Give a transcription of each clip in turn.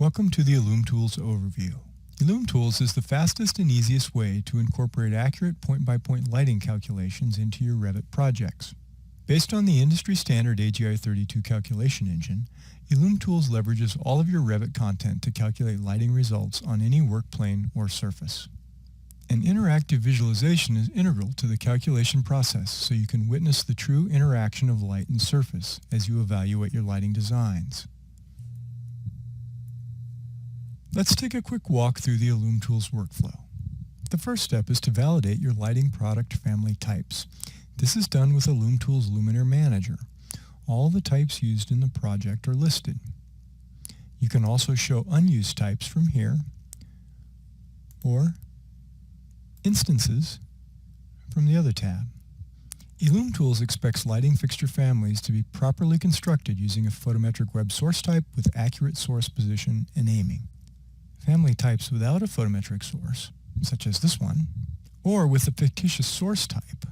Welcome to the Elum Tools overview. Elum Tools is the fastest and easiest way to incorporate accurate point-by-point lighting calculations into your Revit projects. Based on the industry standard AGI-32 calculation engine, Elum Tools leverages all of your Revit content to calculate lighting results on any work plane or surface. An interactive visualization is integral to the calculation process so you can witness the true interaction of light and surface as you evaluate your lighting designs. Let's take a quick walk through the Elum Tools workflow. The first step is to validate your lighting product family types. This is done with Elum Tools Luminaire Manager. All the types used in the project are listed. You can also show unused types from here, or instances from the other tab. Elum Tools expects lighting fixture families to be properly constructed using a photometric web source type with accurate source position and aiming. Family types without a photometric source, such as this one, or with a fictitious source type,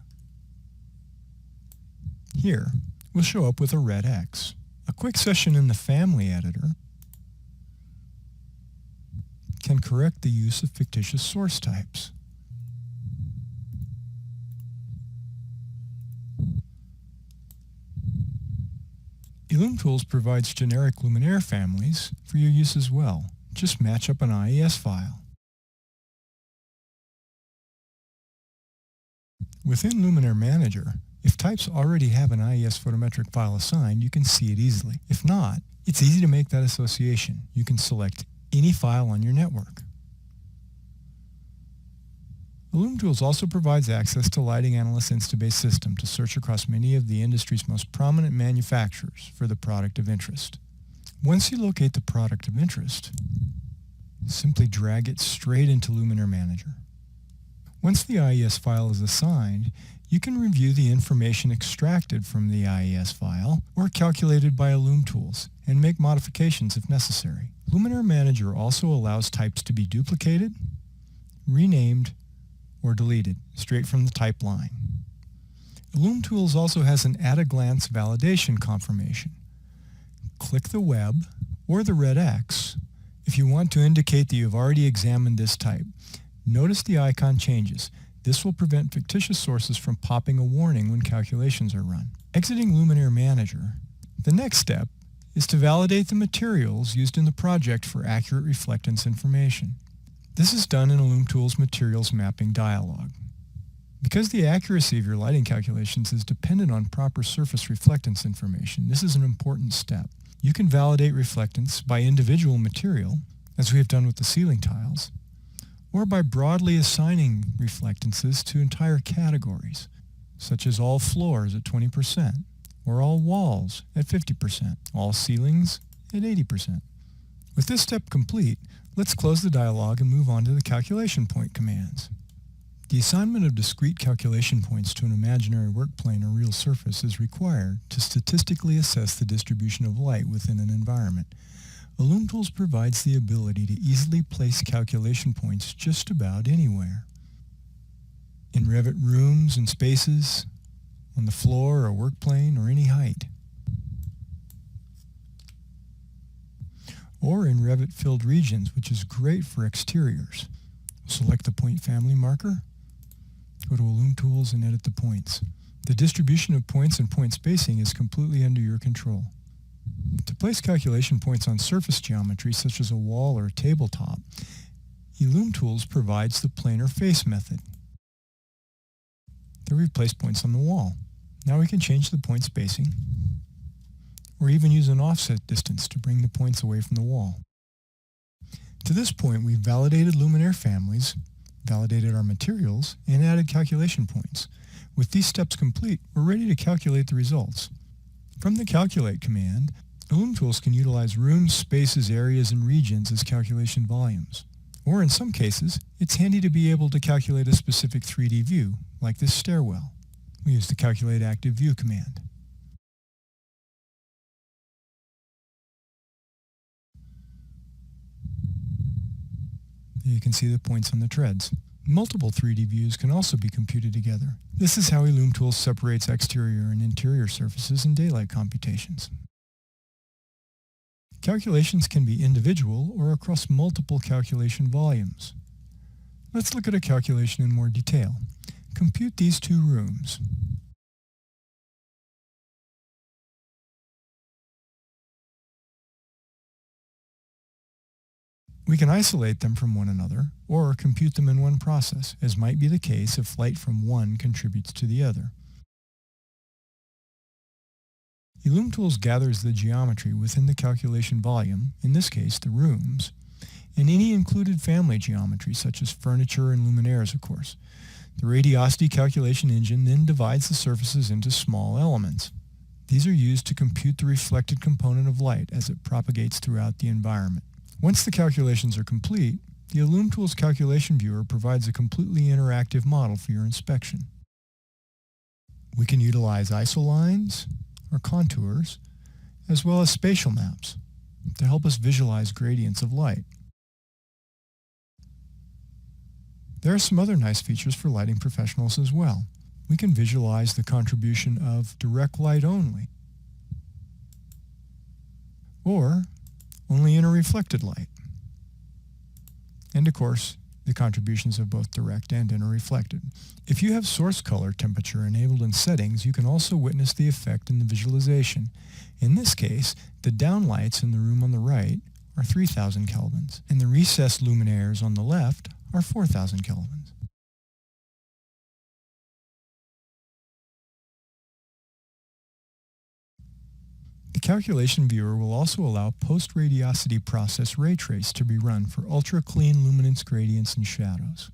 here will show up with a red X. A quick session in the Family Editor can correct the use of fictitious source types. Elum Tools provides generic luminaire families for your use as well. Just match up an IES file. Within Luminaire Manager, if types already have an IES photometric file assigned, you can see it easily. If not, it's easy to make that association. You can select any file on your network. Elum Tools also provides access to Lighting Analyst Instabase system to search across many of the industry's most prominent manufacturers for the product of interest. Once you locate the product of interest, simply drag it straight into Luminaire Manager. Once the IES file is assigned, you can review the information extracted from the IES file or calculated by Elum Tools and make modifications if necessary. Luminaire Manager also allows types to be duplicated, renamed, or deleted straight from the type line. Elum Tools also has an at-a-glance validation confirmation. Click the web or the red X if you want to indicate that you've already examined this type. Notice the icon changes. This will prevent fictitious sources from popping a warning when calculations are run. Exiting Luminaire Manager, the next step is to validate the materials used in the project for accurate reflectance information. This is done in Elum Tools Materials Mapping dialog. Because the accuracy of your lighting calculations is dependent on proper surface reflectance information, this is an important step. You can validate reflectance by individual material, as we have done with the ceiling tiles, or by broadly assigning reflectances to entire categories, such as all floors at 20%, or all walls at 50%, all ceilings at 80%. With this step complete, let's close the dialog and move on to the calculation point commands. The assignment of discrete calculation points to an imaginary work plane or real surface is required to statistically assess the distribution of light within an environment. Elum Tools provides the ability to easily place calculation points just about anywhere. In Revit rooms and spaces, on the floor or work plane or any height. Or in Revit filled regions, which is great for exteriors. Select the point family marker. Go to Elum Tools and edit the points. The distribution of points and point spacing is completely under your control. To place calculation points on surface geometry such as a wall or a tabletop, Elum Tools provides the planar face method. There we place points on the wall. Now we can change the point spacing, or even use an offset distance to bring the points away from the wall. To this point, we've validated luminaire families, validated our materials, and added calculation points. With these steps complete, we're ready to calculate the results. From the Calculate command, Elum Tools can utilize rooms, spaces, areas, and regions as calculation volumes. Or in some cases, it's handy to be able to calculate a specific 3D view, like this stairwell. We use the Calculate Active View command. You can see the points on the treads. Multiple 3D views can also be computed together. This is how Elum Tools separates exterior and interior surfaces in daylight computations. Calculations can be individual or across multiple calculation volumes. Let's look at a calculation in more detail. Compute these two rooms. We can isolate them from one another or compute them in one process, as might be the case if light from one contributes to the other. Elum Tools gathers the geometry within the calculation volume, in this case the rooms, and any included family geometry such as furniture and luminaires, of course. The radiosity calculation engine then divides the surfaces into small elements. These are used to compute the reflected component of light as it propagates throughout the environment. Once the calculations are complete, the Elum Tools Calculation Viewer provides a completely interactive model for your inspection. We can utilize isolines or contours, as well as spatial maps to help us visualize gradients of light. There are some other nice features for lighting professionals as well. We can visualize the contribution of direct light only, or only interreflected light, and of course the contributions of both direct and interreflected. If you have source color temperature enabled in settings, you can also witness the effect in the visualization. In this case, the downlights in the room on the right are 3000 kelvins, and the recessed luminaires on the left are 4000 kelvins. The calculation viewer will also allow post-radiosity process ray trace to be run for ultra-clean luminance gradients and shadows.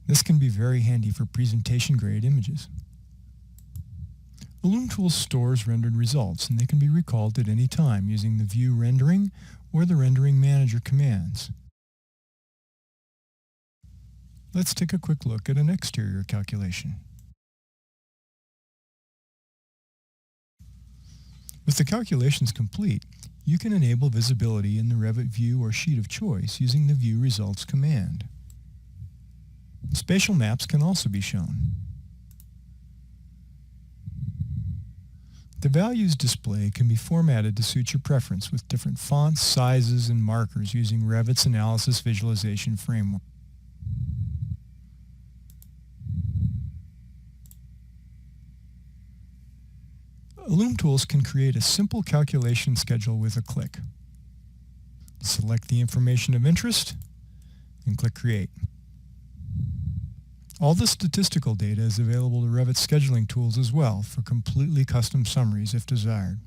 This can be very handy for presentation-grade images. Elum Tools stores rendered results, and they can be recalled at any time using the View Rendering or the Rendering Manager commands. Let's take a quick look at an exterior calculation. With the calculations complete, you can enable visibility in the Revit view or sheet of choice using the View Results command. Spatial maps can also be shown. The values display can be formatted to suit your preference with different fonts, sizes, and markers using Revit's Analysis Visualization Framework. Elum Tools can create a simple calculation schedule with a click. Select the information of interest and click Create. All the statistical data is available to Revit scheduling tools as well for completely custom summaries if desired.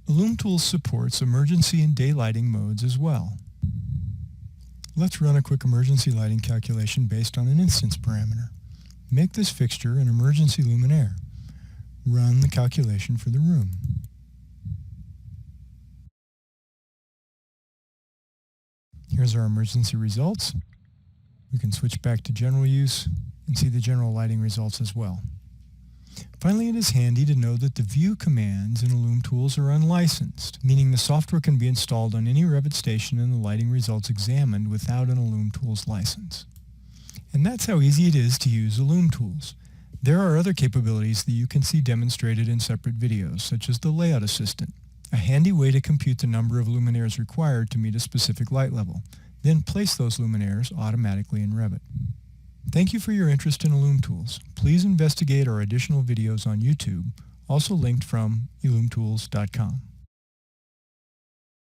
Elum Tools supports emergency and daylighting modes as well. Let's run a quick emergency lighting calculation based on an instance parameter. Make this fixture an emergency luminaire. Run the calculation for the room. Here's our emergency results. We can switch back to general use and see the general lighting results as well. Finally, it is handy to know that the View commands in Elum Tools are unlicensed, meaning the software can be installed on any Revit station and the lighting results examined without an Elum Tools license. And that's how easy it is to use Elum Tools. There are other capabilities that you can see demonstrated in separate videos, such as the Layout Assistant, a handy way to compute the number of luminaires required to meet a specific light level, then place those luminaires automatically in Revit. Thank you for your interest in Elum Tools. Please investigate our additional videos on YouTube, also linked from elumtools.com.